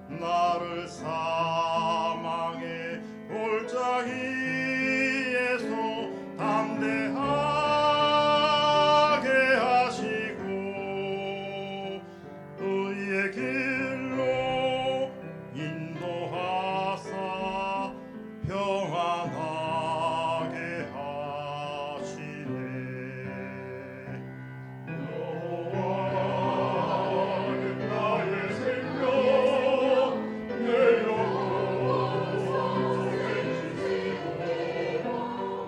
나를 사망의 골짜기에서 담대하게 하시고 의의 길로 인도하사 평안하게 하시네. 여호와는 나의 생명, 내 영혼을 지키시고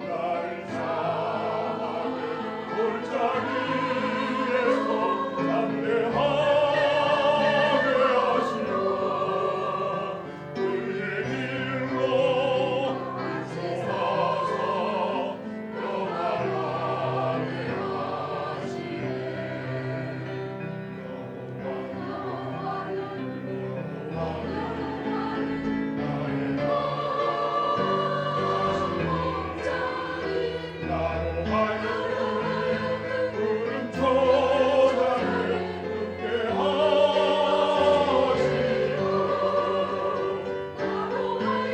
나를 사망의 골짜기에서 담대하게 하시고 의의 길로 인도하사 평안하게 하시네.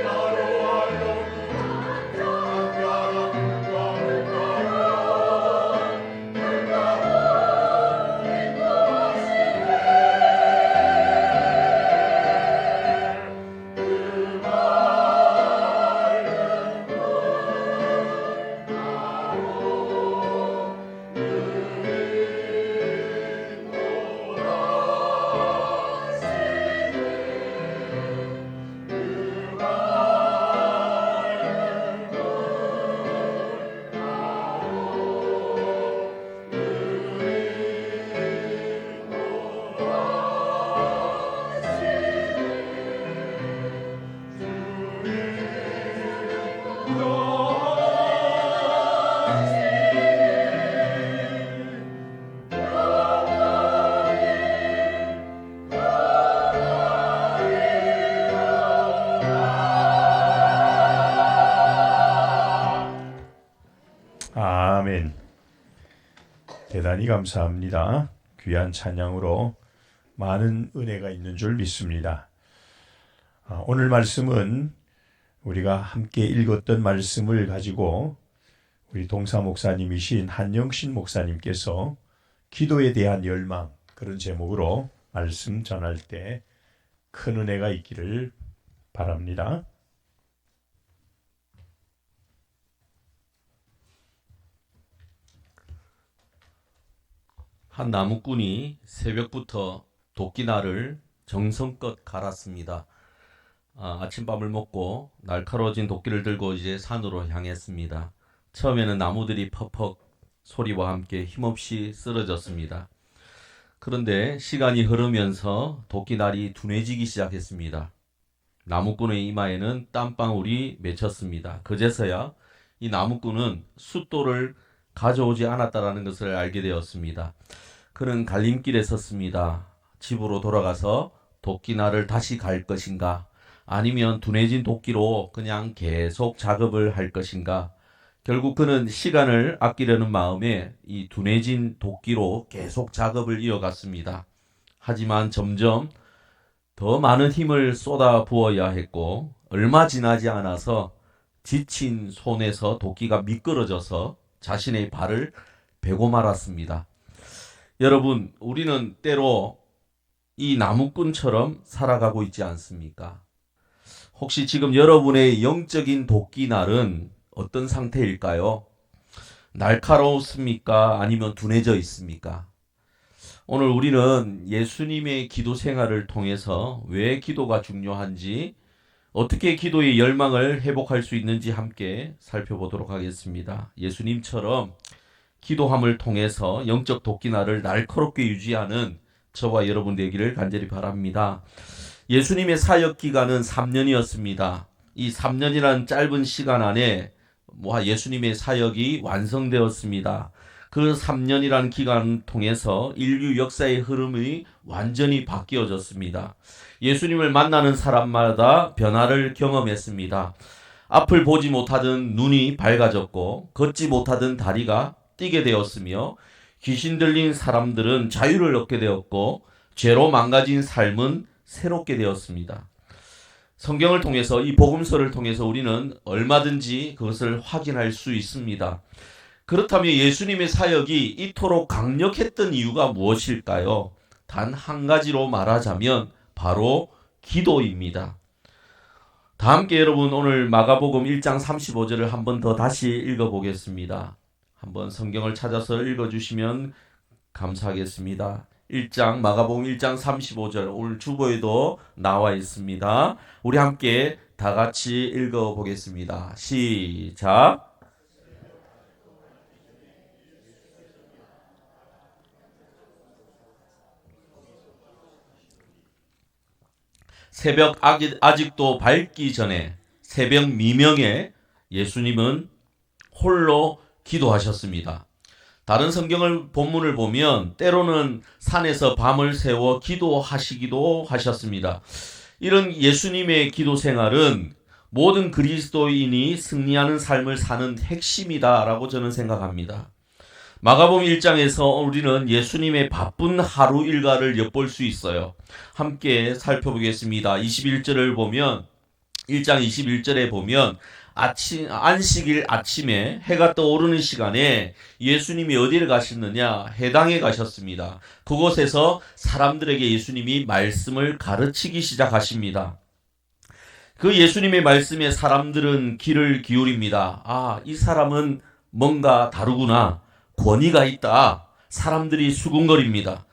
나로 하여금 구름 초장을 눕게 하시고 나로 하여금 장가라 아멘. 대단히 감사합니다. 귀한 찬양으로 많은 은혜가 있는 줄 믿습니다. 오늘 말씀은 우리가 함께 읽었던 말씀을 가지고 우리 동사 목사님이신 한영신 목사님께서 기도에 대한 열망, 그런 제목으로 말씀 전할 때 큰 은혜가 있기를 바랍니다. 한 나무꾼이 새벽부터 도끼날을 정성껏 갈았습니다. 아침밥을 먹고 날카로워진 도끼를 들고 이제 산으로 향했습니다. 처음에는 나무들이 퍽퍽 소리와 함께 힘없이 쓰러졌습니다. 그런데 시간이 흐르면서 도끼날이 둔해지기 시작했습니다. 나무꾼의 이마에는 땀방울이 맺혔습니다. 그제서야 이 나무꾼은 숫돌을 가져오지 않았다는 것을 알게 되었습니다. 그는 갈림길에 섰습니다. 집으로 돌아가서 도끼날을 다시 갈 것인가, 아니면 둔해진 도끼로 그냥 계속 작업을 할 것인가. 결국 그는 시간을 아끼려는 마음에 이 둔해진 도끼로 계속 작업을 이어갔습니다. 하지만 점점 더 많은 힘을 쏟아 부어야 했고, 얼마 지나지 않아서 지친 손에서 도끼가 미끄러져서 자신의 발을 베고 말았습니다. 여러분, 우리는 때로 이 나무꾼처럼 살아가고 있지 않습니까? 혹시 지금 여러분의 영적인 도끼날은 어떤 상태일까요? 날카롭습니까? 아니면 둔해져 있습니까? 오늘 우리는 예수님의 기도 생활을 통해서 왜 기도가 중요한지, 어떻게 기도의 열망을 회복할 수 있는지 함께 살펴보도록 하겠습니다. 예수님처럼 기도함을 통해서 영적 도끼날을 날카롭게 유지하는 저와 여러분 되기를 간절히 바랍니다. 예수님의 사역 기간은 3년이었습니다. 이 3년이라는 짧은 시간 안에 예수님의 사역이 완성되었습니다. 그 3년이라는 기간을 통해서 인류 역사의 흐름이 완전히 바뀌어졌습니다. 예수님을 만나는 사람마다 변화를 경험했습니다. 앞을 보지 못하던 눈이 밝아졌고, 걷지 못하던 다리가 뛰게 되었으며, 귀신 들린 사람들은 자유를 얻게 되었고, 죄로 망가진 삶은 새롭게 되었습니다. 성경을 통해서, 이 복음서를 통해서 우리는 얼마든지 그것을 확인할 수 있습니다. 그렇다면 예수님의 사역이 이토록 강력했던 이유가 무엇일까요? 단 한 가지로 말하자면 바로 기도입니다. 다 함께 여러분 오늘 마가복음 1장 35절을 한 번 더 다시 읽어보겠습니다. 한번 성경을 찾아서 읽어주시면 감사하겠습니다. 마가복음 1장 35절, 오늘 주보에도 나와 있습니다. 우리 함께 다 같이 읽어보겠습니다. 시작. 새벽 아직도 밝기 전에, 새벽 미명에 예수님은 홀로 기도하셨습니다. 다른 성경을 본문을 보면 때로는 산에서 밤을 새워 기도하시기도 하셨습니다. 이런 예수님의 기도 생활은 모든 그리스도인이 승리하는 삶을 사는 핵심이다라고 저는 생각합니다. 마가복음 1장에서 우리는 예수님의 바쁜 하루 일과를 엿볼 수 있어요. 함께 살펴보겠습니다. 21절을 보면, 1장 21절에 보면 안식일 아침에 해가 떠오르는 시간에 예수님이 어디를 가셨느냐? 회당에 가셨습니다. 그곳에서 사람들에게 예수님이 말씀을 가르치기 시작하십니다. 그 예수님의 말씀에 사람들은 귀를 기울입니다. 아, 이 사람은 뭔가 다르구나. 권위가 있다. 사람들이 수군거립니다.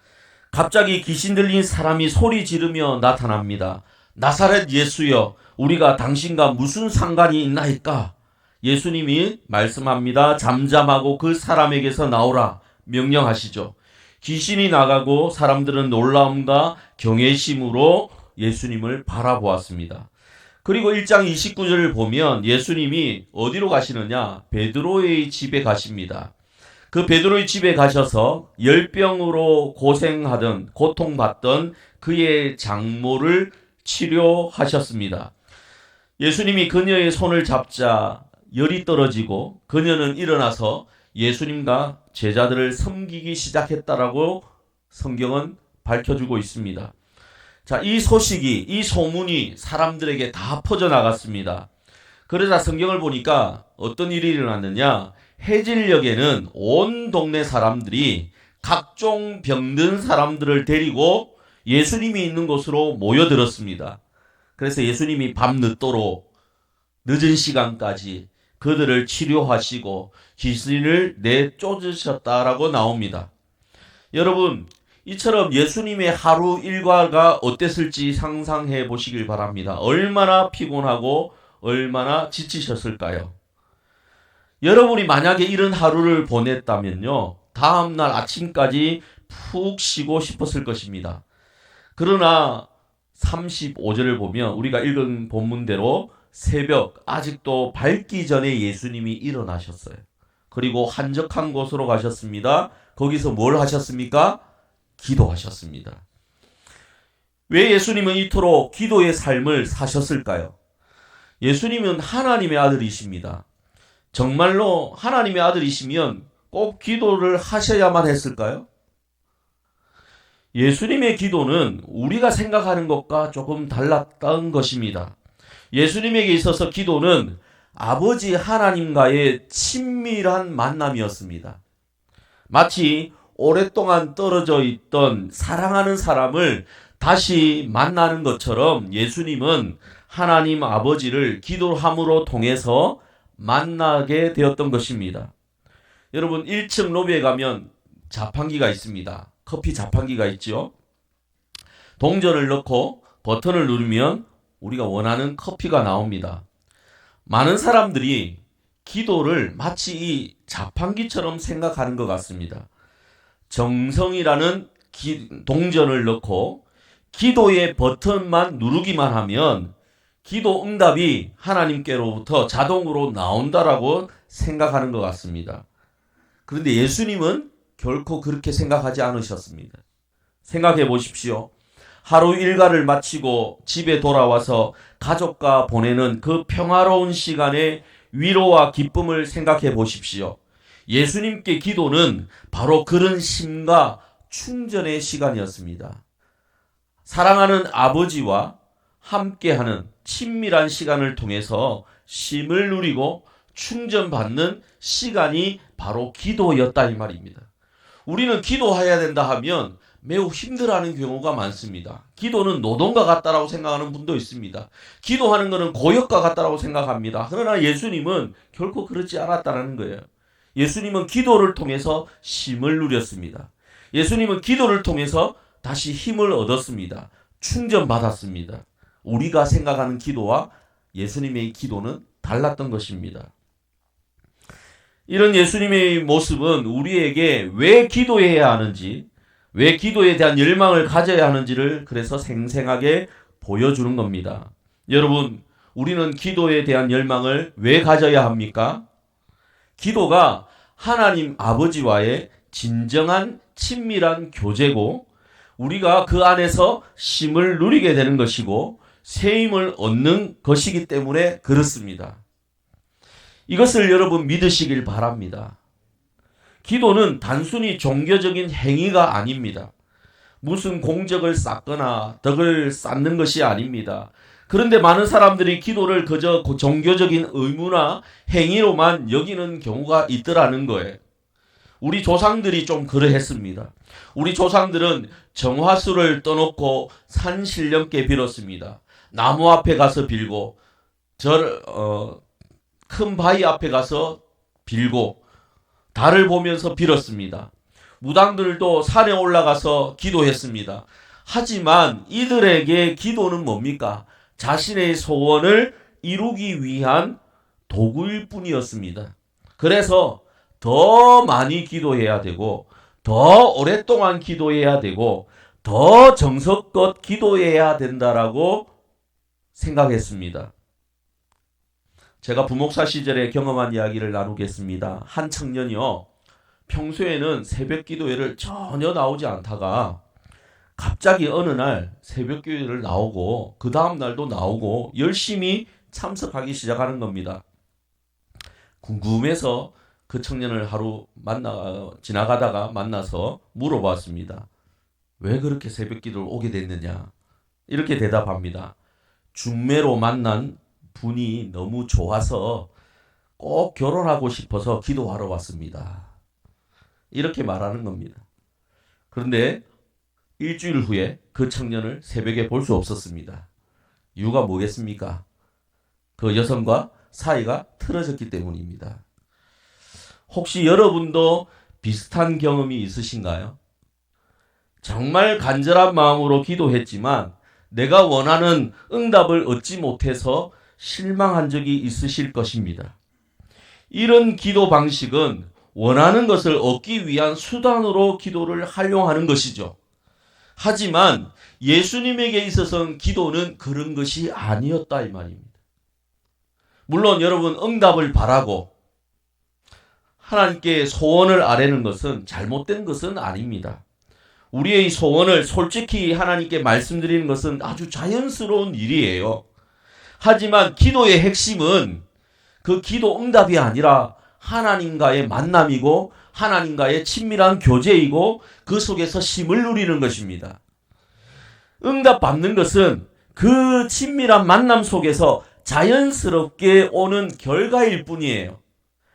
갑자기 귀신 들린 사람이 소리 지르며 나타납니다. 나사렛 예수여, 우리가 당신과 무슨 상관이 있나이까? 예수님이 말씀합니다. 잠잠하고 그 사람에게서 나오라 명령하시죠. 귀신이 나가고 사람들은 놀라움과 경외심으로 예수님을 바라보았습니다. 그리고 1장 29절을 보면 예수님이 어디로 가시느냐? 베드로의 집에 가십니다. 그 베드로의 집에 가셔서 열병으로 고통받던 그의 장모를 치료하셨습니다. 예수님이 그녀의 손을 잡자 열이 떨어지고 그녀는 일어나서 예수님과 제자들을 섬기기 시작했다라고 성경은 밝혀주고 있습니다. 자, 이 소식이, 이 소문이 사람들에게 다 퍼져나갔습니다. 그러자 성경을 보니까 어떤 일이 일어났느냐? 해질녘에는 온 동네 사람들이 각종 병든 사람들을 데리고 예수님이 있는 곳으로 모여들었습니다. 그래서 예수님이 밤늦도록 늦은 시간까지 그들을 치료하시고 귀신을 내쫓으셨다라고 나옵니다. 여러분, 이처럼 예수님의 하루 일과가 어땠을지 상상해 보시길 바랍니다. 얼마나 피곤하고 얼마나 지치셨을까요? 여러분이 만약에 이런 하루를 보냈다면요, 다음날 아침까지 푹 쉬고 싶었을 것입니다. 그러나 35절을 보면 우리가 읽은 본문대로 새벽 아직도 밝기 전에 예수님이 일어나셨어요. 그리고 한적한 곳으로 가셨습니다. 거기서 뭘 하셨습니까? 기도하셨습니다. 왜 예수님은 이토록 기도의 삶을 사셨을까요? 예수님은 하나님의 아들이십니다. 정말로 하나님의 아들이시면 꼭 기도를 하셔야만 했을까요? 예수님의 기도는 우리가 생각하는 것과 조금 달랐던 것입니다. 예수님에게 있어서 기도는 아버지 하나님과의 친밀한 만남이었습니다. 마치 오랫동안 떨어져 있던 사랑하는 사람을 다시 만나는 것처럼 예수님은 하나님 아버지를 기도함으로 통해서 만나게 되었던 것입니다. 여러분, 1층 로비에 가면 자판기가 있습니다. 커피 자판기가 있죠. 동전을 넣고 버튼을 누르면 우리가 원하는 커피가 나옵니다. 많은 사람들이 기도를 마치 이 자판기처럼 생각하는 것 같습니다. 정성이라는 동전을 넣고 기도의 버튼만 누르기만 하면 기도 응답이 하나님께로부터 자동으로 나온다라고 생각하는 것 같습니다. 그런데 예수님은 결코 그렇게 생각하지 않으셨습니다. 생각해 보십시오. 하루 일과를 마치고 집에 돌아와서 가족과 보내는 그 평화로운 시간의 위로와 기쁨을 생각해 보십시오. 예수님께 기도는 바로 그런 쉼과 충전의 시간이었습니다. 사랑하는 아버지와 함께하는 친밀한 시간을 통해서 쉼을 누리고 충전받는 시간이 바로 기도였다 이 말입니다. 우리는 기도해야 된다 하면 매우 힘들어하는 경우가 많습니다. 기도는 노동과 같다라고 생각하는 분도 있습니다. 기도하는 것은 고역과 같다라고 생각합니다. 그러나 예수님은 결코 그렇지 않았다는 거예요. 예수님은 기도를 통해서 쉼을 누렸습니다. 예수님은 기도를 통해서 다시 힘을 얻었습니다. 충전받았습니다. 우리가 생각하는 기도와 예수님의 기도는 달랐던 것입니다. 이런 예수님의 모습은 우리에게 왜 기도해야 하는지, 왜 기도에 대한 열망을 가져야 하는지를 그래서 생생하게 보여주는 겁니다. 여러분, 우리는 기도에 대한 열망을 왜 가져야 합니까? 기도가 하나님 아버지와의 진정한 친밀한 교제고 우리가 그 안에서 쉼을 누리게 되는 것이고 새 힘을 얻는 것이기 때문에 그렇습니다. 이것을 여러분 믿으시길 바랍니다. 기도는 단순히 종교적인 행위가 아닙니다. 무슨 공적을 쌓거나 덕을 쌓는 것이 아닙니다. 그런데 많은 사람들이 기도를 그저 종교적인 의무나 행위로만 여기는 경우가 있더라는 거예요. 우리 조상들이 좀 그러했습니다. 우리 조상들은 정화수를 떠놓고 산신령께 빌었습니다. 나무 앞에 가서 빌고 큰 바위 앞에 가서 빌고 달을 보면서 빌었습니다. 무당들도 산에 올라가서 기도했습니다. 하지만 이들에게 기도는 뭡니까? 자신의 소원을 이루기 위한 도구일 뿐이었습니다. 그래서 더 많이 기도해야 되고 더 오랫동안 기도해야 되고 더 정성껏 기도해야 된다라고 생각했습니다. 제가 부목사 시절에 경험한 이야기를 나누겠습니다. 한 청년이요. 평소에는 새벽 기도회를 전혀 나오지 않다가 갑자기 어느 날 새벽 기도회를 나오고 그 다음 날도 나오고 열심히 참석하기 시작하는 겁니다. 궁금해서 그 청년을 하루 지나가다가 만나서 물어봤습니다. 왜 그렇게 새벽 기도를 오게 됐느냐? 이렇게 대답합니다. 중매로 만난 분이 너무 좋아서 꼭 결혼하고 싶어서 기도하러 왔습니다. 이렇게 말하는 겁니다. 그런데 일주일 후에 그 청년을 새벽에 볼 수 없었습니다. 이유가 뭐겠습니까? 그 여성과 사이가 틀어졌기 때문입니다. 혹시 여러분도 비슷한 경험이 있으신가요? 정말 간절한 마음으로 기도했지만 내가 원하는 응답을 얻지 못해서 실망한 적이 있으실 것입니다. 이런 기도 방식은 원하는 것을 얻기 위한 수단으로 기도를 활용하는 것이죠. 하지만 예수님에게 있어서는 기도는 그런 것이 아니었다 이 말입니다. 물론 여러분 응답을 바라고 하나님께 소원을 아뢰는 것은 잘못된 것은 아닙니다. 우리의 소원을 솔직히 하나님께 말씀드리는 것은 아주 자연스러운 일이에요. 하지만 기도의 핵심은 그 기도 응답이 아니라 하나님과의 만남이고 하나님과의 친밀한 교제이고 그 속에서 쉼을 누리는 것입니다. 응답 받는 것은 그 친밀한 만남 속에서 자연스럽게 오는 결과일 뿐이에요.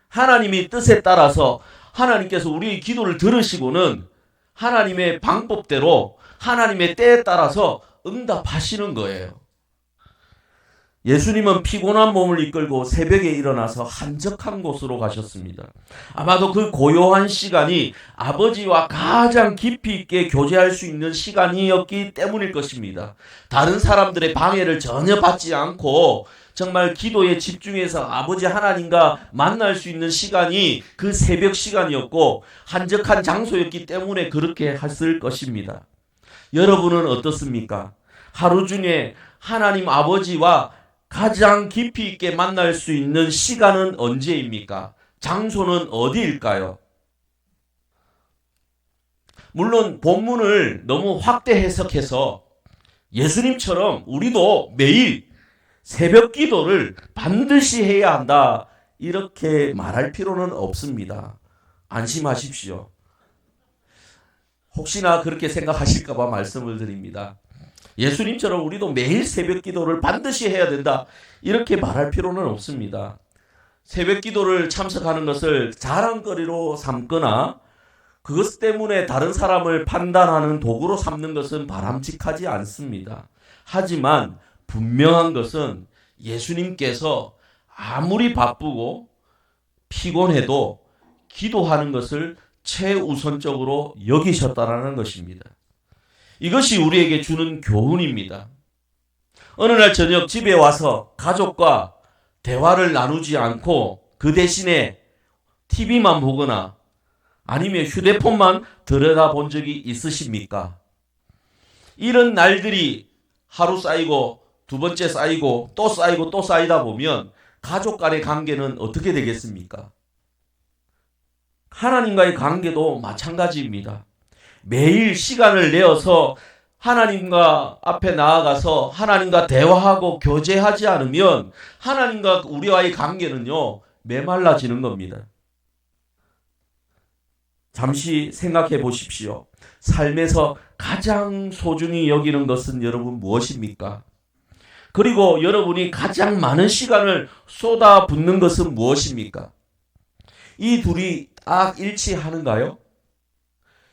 하나님의 뜻에 따라서 하나님께서 우리의 기도를 들으시고는 하나님의 방법대로 하나님의 때에 따라서 응답하시는 거예요. 예수님은 피곤한 몸을 이끌고 새벽에 일어나서 한적한 곳으로 가셨습니다. 아마도 그 고요한 시간이 아버지와 가장 깊이 있게 교제할 수 있는 시간이었기 때문일 것입니다. 다른 사람들의 방해를 전혀 받지 않고 정말 기도에 집중해서 아버지 하나님과 만날 수 있는 시간이 그 새벽 시간이었고 한적한 장소였기 때문에 그렇게 했을 것입니다. 여러분은 어떻습니까? 하루 중에 하나님 아버지와 가장 깊이 있게 만날 수 있는 시간은 언제입니까? 장소는 어디일까요? 물론 본문을 너무 확대 해석해서 예수님처럼 우리도 매일 새벽 기도를 반드시 해야 한다 이렇게 말할 필요는 없습니다. 안심하십시오. 혹시나 그렇게 생각하실까 봐 말씀을 드립니다. 예수님처럼 우리도 매일 새벽 기도를 반드시 해야 된다, 이렇게 말할 필요는 없습니다. 새벽 기도를 참석하는 것을 자랑거리로 삼거나 그것 때문에 다른 사람을 판단하는 도구로 삼는 것은 바람직하지 않습니다. 하지만 분명한 것은 예수님께서 아무리 바쁘고 피곤해도 기도하는 것을 최우선적으로 여기셨다라는 것입니다. 이것이 우리에게 주는 교훈입니다. 어느 날 저녁 집에 와서 가족과 대화를 나누지 않고 그 대신에 TV만 보거나 아니면 휴대폰만 들여다본 적이 있으십니까? 이런 날들이 하루 쌓이고 두 번째 쌓이고 또 쌓이고 또 쌓이다 보면 가족 간의 관계는 어떻게 되겠습니까? 하나님과의 관계도 마찬가지입니다. 매일 시간을 내어서 하나님과 앞에 나아가서 하나님과 대화하고 교제하지 않으면 하나님과 우리와의 관계는요, 메말라지는 겁니다. 잠시 생각해 보십시오. 삶에서 가장 소중히 여기는 것은 여러분 무엇입니까? 그리고 여러분이 가장 많은 시간을 쏟아붓는 것은 무엇입니까? 이 둘이 딱 일치하는가요?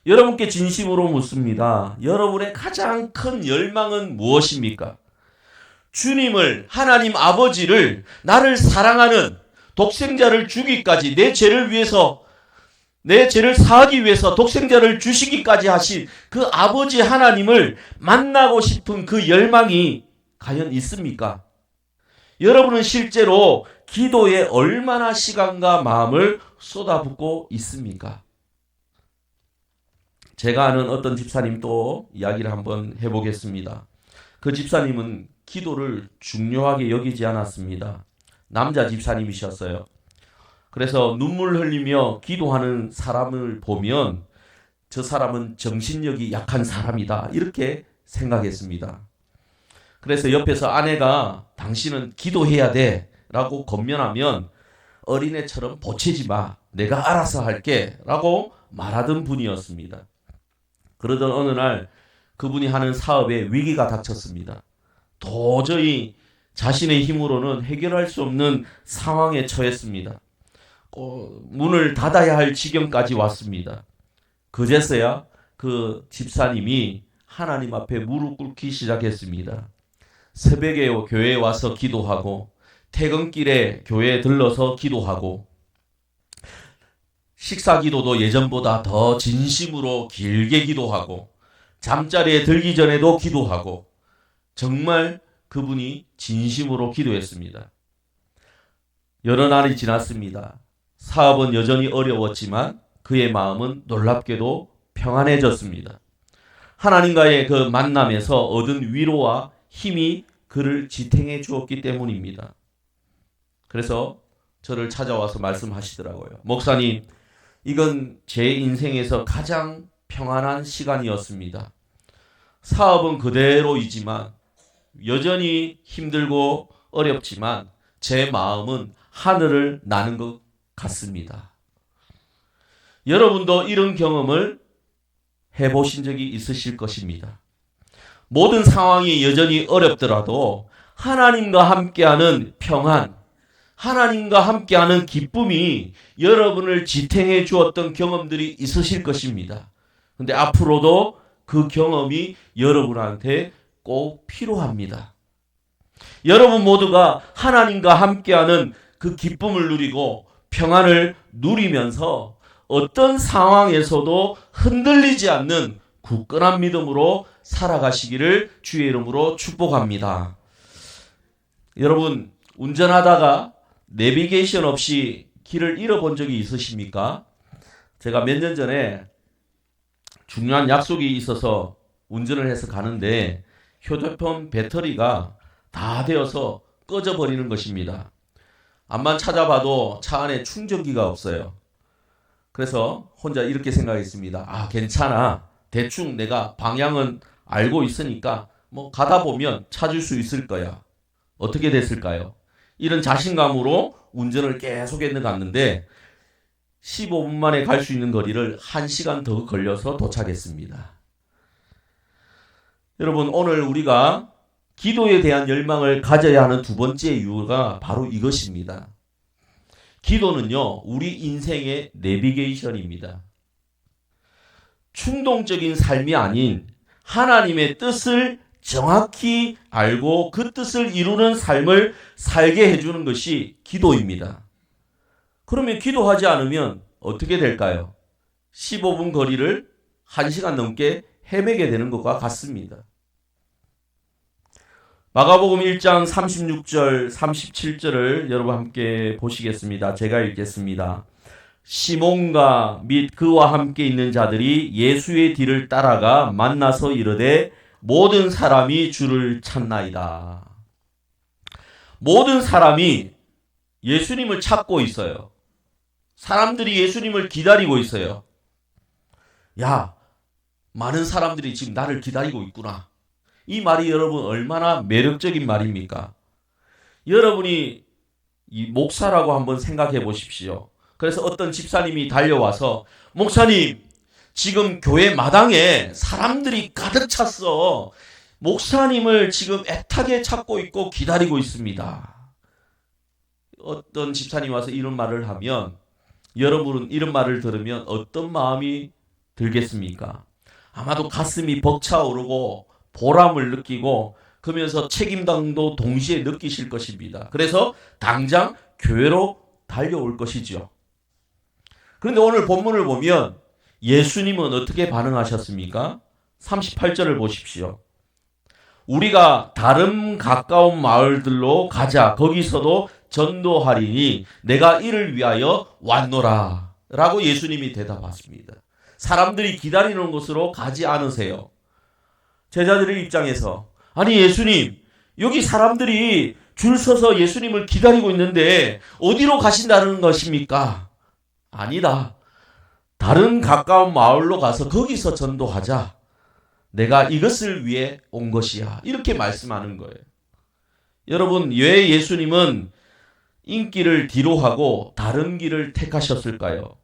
여러분께 진심으로 묻습니다. 여러분의 가장 큰 열망은 무엇입니까? 주님을, 하나님 아버지를, 나를 사랑하는 독생자를 주기까지, 내 죄를 위해서, 내 죄를 사하기 위해서 독생자를 주시기까지 하신 그 아버지 하나님을 만나고 싶은 그 열망이 과연 있습니까? 여러분은 실제로 기도에 얼마나 시간과 마음을 쏟아붓고 있습니까? 제가 아는 어떤 집사님 또 이야기를 한번 해보겠습니다. 그 집사님은 기도를 중요하게 여기지 않았습니다. 남자 집사님이셨어요. 그래서 눈물 흘리며 기도하는 사람을 보면 저 사람은 정신력이 약한 사람이다, 이렇게 생각했습니다. 그래서 옆에서 아내가 당신은 기도해야 돼 라고 권면하면 어린애처럼 보채지 마, 내가 알아서 할게 라고 말하던 분이었습니다. 그러던 어느 날 그분이 하는 사업에 위기가 닥쳤습니다. 도저히 자신의 힘으로는 해결할 수 없는 상황에 처했습니다. 문을 닫아야 할 지경까지 왔습니다. 그제서야 그 집사님이 하나님 앞에 무릎 꿇기 시작했습니다. 새벽에 교회에 와서 기도하고, 퇴근길에 교회에 들러서 기도하고, 식사 기도도 예전보다 더 진심으로 길게 기도하고, 잠자리에 들기 전에도 기도하고, 정말 그분이 진심으로 기도했습니다. 여러 날이 지났습니다. 사업은 여전히 어려웠지만 그의 마음은 놀랍게도 평안해졌습니다. 하나님과의 그 만남에서 얻은 위로와 힘이 그를 지탱해 주었기 때문입니다. 그래서 저를 찾아와서 말씀하시더라고요. 목사님, 이건 제 인생에서 가장 평안한 시간이었습니다. 사업은 그대로이지만 여전히 힘들고 어렵지만 제 마음은 하늘을 나는 것 같습니다. 여러분도 이런 경험을 해보신 적이 있으실 것입니다. 모든 상황이 여전히 어렵더라도 하나님과 함께하는 평안, 하나님과 함께하는 기쁨이 여러분을 지탱해 주었던 경험들이 있으실 것입니다. 근데 앞으로도 그 경험이 여러분한테 꼭 필요합니다. 여러분 모두가 하나님과 함께하는 그 기쁨을 누리고 평안을 누리면서 어떤 상황에서도 흔들리지 않는 굳건한 믿음으로 살아가시기를 주의 이름으로 축복합니다. 여러분, 운전하다가 내비게이션 없이 길을 잃어본 적이 있으십니까? 제가 몇 년 전에 중요한 약속이 있어서 운전을 해서 가는데 휴대폰 배터리가 다 되어서 꺼져버리는 것입니다. 암만 찾아봐도 차 안에 충전기가 없어요. 그래서 혼자 이렇게 생각했습니다. 괜찮아. 대충 내가 방향은 알고 있으니까 뭐 가다 보면 찾을 수 있을 거야. 어떻게 됐을까요? 이런 자신감으로 운전을 계속해서 갔는데 15분 만에 갈 수 있는 거리를 1시간 더 걸려서 도착했습니다. 여러분, 오늘 우리가 기도에 대한 열망을 가져야 하는 두 번째 이유가 바로 이것입니다. 기도는요, 우리 인생의 내비게이션입니다. 충동적인 삶이 아닌 하나님의 뜻을 정확히 알고 그 뜻을 이루는 삶을 살게 해주는 것이 기도입니다. 그러면 기도하지 않으면 어떻게 될까요? 15분 거리를 1시간 넘게 헤매게 되는 것과 같습니다. 마가복음 1장 36절, 37절을 여러분 함께 보시겠습니다. 제가 읽겠습니다. 시몬과 및 그와 함께 있는 자들이 예수의 뒤를 따라가 만나서 이르되 모든 사람이 주를 찾나이다. 모든 사람이 예수님을 찾고 있어요. 사람들이 예수님을 기다리고 있어요. 야, 많은 사람들이 지금 나를 기다리고 있구나. 이 말이 여러분 얼마나 매력적인 말입니까? 여러분이 이 목사라고 한번 생각해 보십시오. 그래서 어떤 집사님이 달려와서 목사님, 지금 교회 마당에 사람들이 가득 찼어. 목사님을 지금 애타게 찾고 있고 기다리고 있습니다. 어떤 집사님이 와서 이런 말을 하면 여러분은 이런 말을 들으면 어떤 마음이 들겠습니까? 아마도 가슴이 벅차오르고 보람을 느끼고 그러면서 책임감도 동시에 느끼실 것입니다. 그래서 당장 교회로 달려올 것이죠. 그런데 오늘 본문을 보면 예수님은 어떻게 반응하셨습니까? 38절을 보십시오. 우리가 다른 가까운 마을들로 가자. 거기서도 전도하리니 내가 이를 위하여 왔노라. 라고 예수님이 대답하십니다. 사람들이 기다리는 곳으로 가지 않으세요. 제자들의 입장에서 아니 예수님, 여기 사람들이 줄 서서 예수님을 기다리고 있는데 어디로 가신다는 것입니까? 아니다. 다른 가까운 마을로 가서 거기서 전도하자. 내가 이것을 위해 온 것이야. 이렇게 말씀하는 거예요. 여러분, 왜 예수님은 인기를 뒤로 하고 다른 길을 택하셨을까요?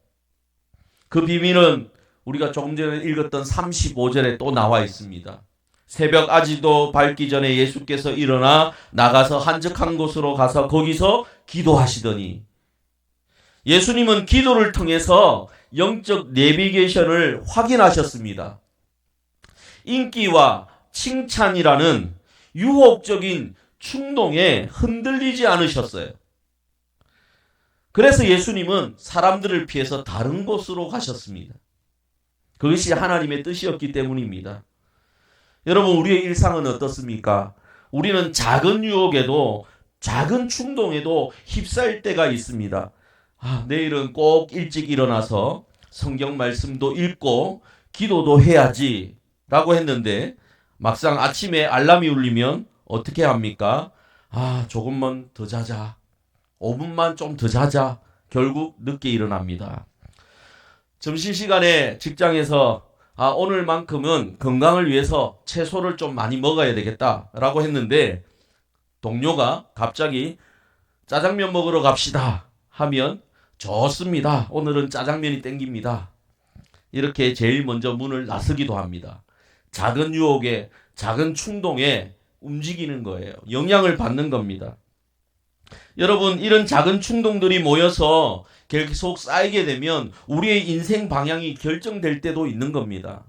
그 비밀은 우리가 조금 전에 읽었던 35절에 또 나와 있습니다. 새벽 아지도 밝기 전에 예수께서 일어나 나가서 한적한 곳으로 가서 거기서 기도하시더니 예수님은 기도를 통해서 영적 내비게이션을 확인하셨습니다. 인기와 칭찬이라는 유혹적인 충동에 흔들리지 않으셨어요. 그래서 예수님은 사람들을 피해서 다른 곳으로 가셨습니다. 그것이 하나님의 뜻이었기 때문입니다. 여러분, 우리의 일상은 어떻습니까? 우리는 작은 유혹에도 작은 충동에도 휩싸일 때가 있습니다. 내일은 꼭 일찍 일어나서 성경 말씀도 읽고 기도도 해야지 라고 했는데 막상 아침에 알람이 울리면 어떻게 합니까? 조금만 더 자자. 5분만 좀 더 자자. 결국 늦게 일어납니다. 점심시간에 직장에서 오늘만큼은 건강을 위해서 채소를 좀 많이 먹어야 되겠다라고 했는데 동료가 갑자기 짜장면 먹으러 갑시다 하면 좋습니다. 오늘은 짜장면이 땡깁니다. 이렇게 제일 먼저 문을 나서기도 합니다. 작은 유혹에, 작은 충동에 움직이는 거예요. 영향을 받는 겁니다. 여러분, 이런 작은 충동들이 모여서 계속 쌓이게 되면 우리의 인생 방향이 결정될 때도 있는 겁니다.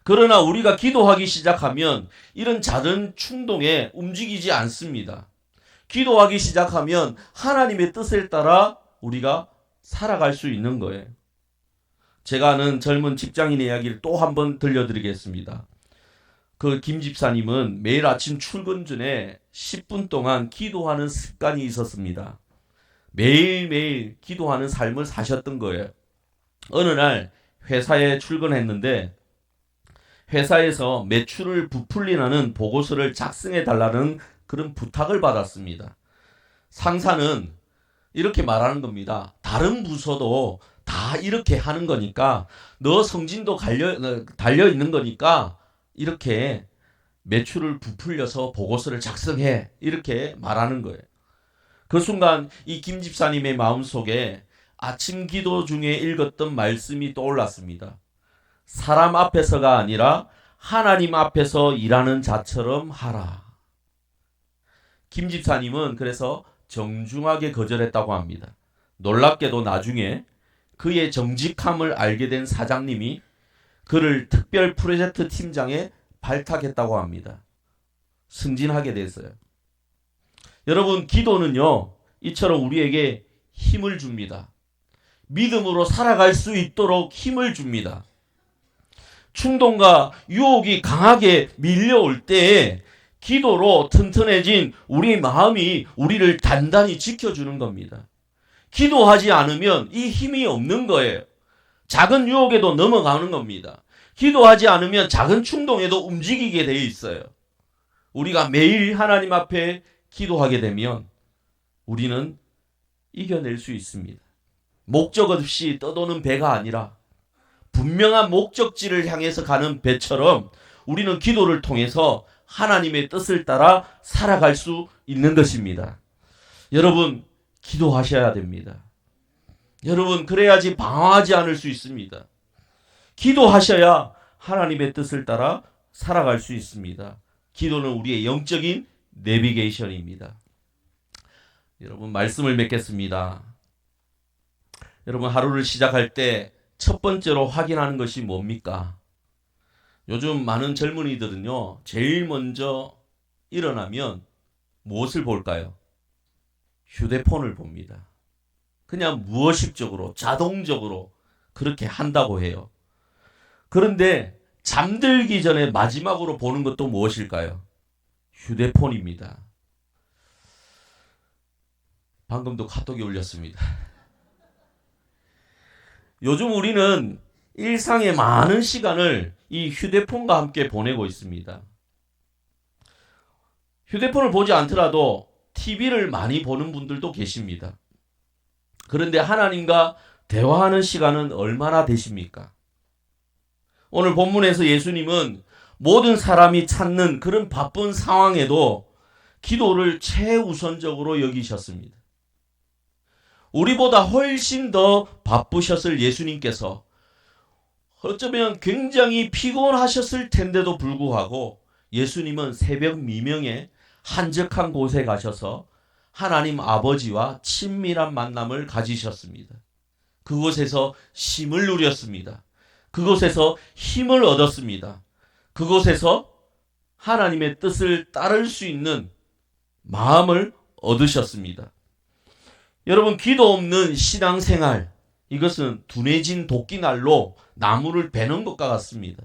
그러나 우리가 기도하기 시작하면 이런 작은 충동에 움직이지 않습니다. 기도하기 시작하면 하나님의 뜻에 따라 우리가 살아갈 수 있는 거예요. 제가 아는 젊은 직장인의 이야기를 또 한번 들려드리겠습니다. 그 김 집사님은 매일 아침 출근 전에 10분 동안 기도하는 습관이 있었습니다. 매일매일 기도하는 삶을 사셨던 거예요. 어느 날 회사에 출근했는데 회사에서 매출을 부풀리라는 보고서를 작성해 달라는 그런 부탁을 받았습니다. 상사는 이렇게 말하는 겁니다. 다른 부서도 다 이렇게 하는 거니까 너 성진도 달려 있는 거니까 이렇게 매출을 부풀려서 보고서를 작성해. 이렇게 말하는 거예요. 그 순간 이 김 집사님의 마음속에 아침 기도 중에 읽었던 말씀이 떠올랐습니다. 사람 앞에서가 아니라 하나님 앞에서 일하는 자처럼 하라. 김 집사님은 그래서 정중하게 거절했다고 합니다. 놀랍게도 나중에 그의 정직함을 알게 된 사장님이 그를 특별 프로젝트 팀장에 발탁했다고 합니다. 승진하게 됐어요. 여러분, 기도는요, 이처럼 우리에게 힘을 줍니다. 믿음으로 살아갈 수 있도록 힘을 줍니다. 충동과 유혹이 강하게 밀려올 때에 기도로 튼튼해진 우리 마음이 우리를 단단히 지켜주는 겁니다. 기도하지 않으면 이 힘이 없는 거예요. 작은 유혹에도 넘어가는 겁니다. 기도하지 않으면 작은 충동에도 움직이게 되어 있어요. 우리가 매일 하나님 앞에 기도하게 되면 우리는 이겨낼 수 있습니다. 목적 없이 떠도는 배가 아니라 분명한 목적지를 향해서 가는 배처럼 우리는 기도를 통해서 하나님의 뜻을 따라 살아갈 수 있는 것입니다. 여러분, 기도하셔야 됩니다. 여러분, 그래야지 방황하지 않을 수 있습니다. 기도하셔야 하나님의 뜻을 따라 살아갈 수 있습니다. 기도는 우리의 영적인 내비게이션입니다. 여러분, 말씀을 맺겠습니다. 여러분, 하루를 시작할 때 첫 번째로 확인하는 것이 뭡니까? 요즘 많은 젊은이들은요, 제일 먼저 일어나면 무엇을 볼까요? 휴대폰을 봅니다. 그냥 무의식적으로, 자동적으로 그렇게 한다고 해요. 그런데 잠들기 전에 마지막으로 보는 것도 무엇일까요? 휴대폰입니다. 방금도 카톡이 울렸습니다. 요즘 우리는 일상의 많은 시간을 이 휴대폰과 함께 보내고 있습니다. 휴대폰을 보지 않더라도 TV를 많이 보는 분들도 계십니다. 그런데 하나님과 대화하는 시간은 얼마나 되십니까? 오늘 본문에서 예수님은 모든 사람이 찾는 그런 바쁜 상황에도 기도를 최우선적으로 여기셨습니다. 우리보다 훨씬 더 바쁘셨을 예수님께서 어쩌면 굉장히 피곤하셨을 텐데도 불구하고 예수님은 새벽 미명에 한적한 곳에 가셔서 하나님 아버지와 친밀한 만남을 가지셨습니다. 그곳에서 쉼을 누렸습니다. 그곳에서 힘을 얻었습니다. 그곳에서 하나님의 뜻을 따를 수 있는 마음을 얻으셨습니다. 여러분, 기도 없는 신앙생활, 이것은 둔해진 도끼날로 나무를 베는 것과 같습니다.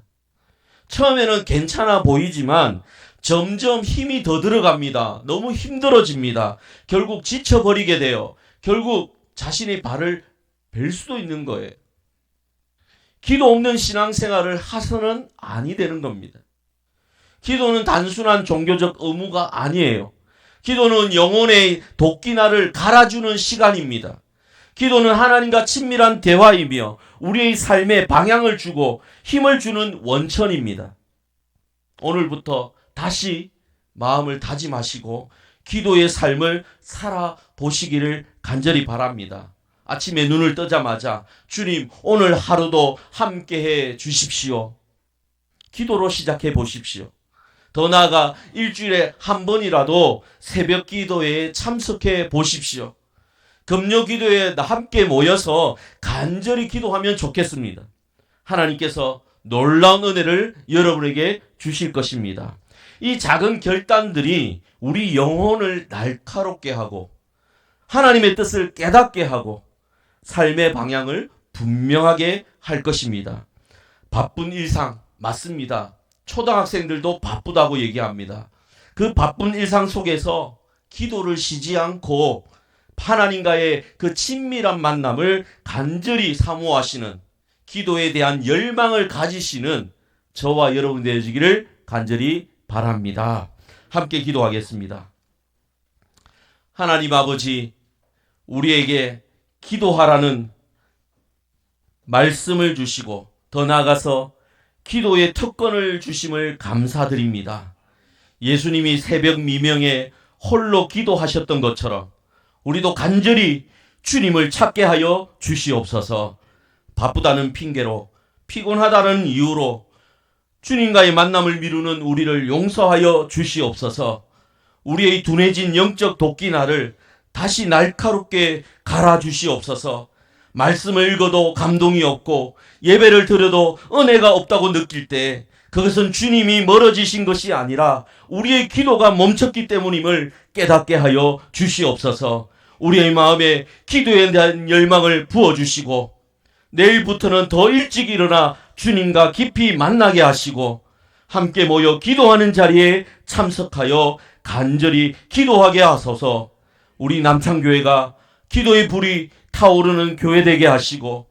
처음에는 괜찮아 보이지만 점점 힘이 더 들어갑니다. 너무 힘들어집니다. 결국 지쳐버리게 돼요. 결국 자신의 발을 벨 수도 있는 거예요. 기도 없는 신앙생활을 하서는 아니 되는 겁니다. 기도는 단순한 종교적 의무가 아니에요. 기도는 영혼의 도끼날을 갈아주는 시간입니다. 기도는 하나님과 친밀한 대화이며 우리의 삶에 방향을 주고 힘을 주는 원천입니다. 오늘부터 다시 마음을 다짐하시고 기도의 삶을 살아보시기를 간절히 바랍니다. 아침에 눈을 뜨자마자 주님, 오늘 하루도 함께해 주십시오. 기도로 시작해 보십시오. 더 나아가 일주일에 한 번이라도 새벽 기도에 참석해 보십시오. 금요 기도에 함께 모여서 간절히 기도하면 좋겠습니다. 하나님께서 놀라운 은혜를 여러분에게 주실 것입니다. 이 작은 결단들이 우리 영혼을 날카롭게 하고 하나님의 뜻을 깨닫게 하고 삶의 방향을 분명하게 할 것입니다. 바쁜 일상 맞습니다. 초등학생들도 바쁘다고 얘기합니다. 그 바쁜 일상 속에서 기도를 쉬지 않고 하나님과의 그 친밀한 만남을 간절히 사모하시는, 기도에 대한 열망을 가지시는 저와 여러분 되시기를 간절히 바랍니다. 함께 기도하겠습니다. 하나님 아버지, 우리에게 기도하라는 말씀을 주시고 더 나아가서 기도의 특권을 주심을 감사드립니다. 예수님이 새벽 미명에 홀로 기도하셨던 것처럼 우리도 간절히 주님을 찾게 하여 주시옵소서. 바쁘다는 핑계로, 피곤하다는 이유로 주님과의 만남을 미루는 우리를 용서하여 주시옵소서. 우리의 둔해진 영적 도끼날을 다시 날카롭게 갈아주시옵소서. 말씀을 읽어도 감동이 없고 예배를 드려도 은혜가 없다고 느낄 때 그것은 주님이 멀어지신 것이 아니라 우리의 기도가 멈췄기 때문임을 깨닫게 하여 주시옵소서. 우리의 마음에 기도에 대한 열망을 부어주시고 내일부터는 더 일찍 일어나 주님과 깊이 만나게 하시고 함께 모여 기도하는 자리에 참석하여 간절히 기도하게 하소서. 우리 남창교회가 기도의 불이 타오르는 교회 되게 하시고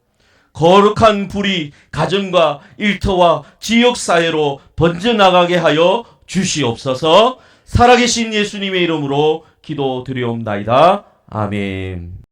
거룩한 불이 가정과 일터와 지역사회로 번져나가게 하여 주시옵소서. 살아계신 예수님의 이름으로 기도드리옵나이다. 아멘.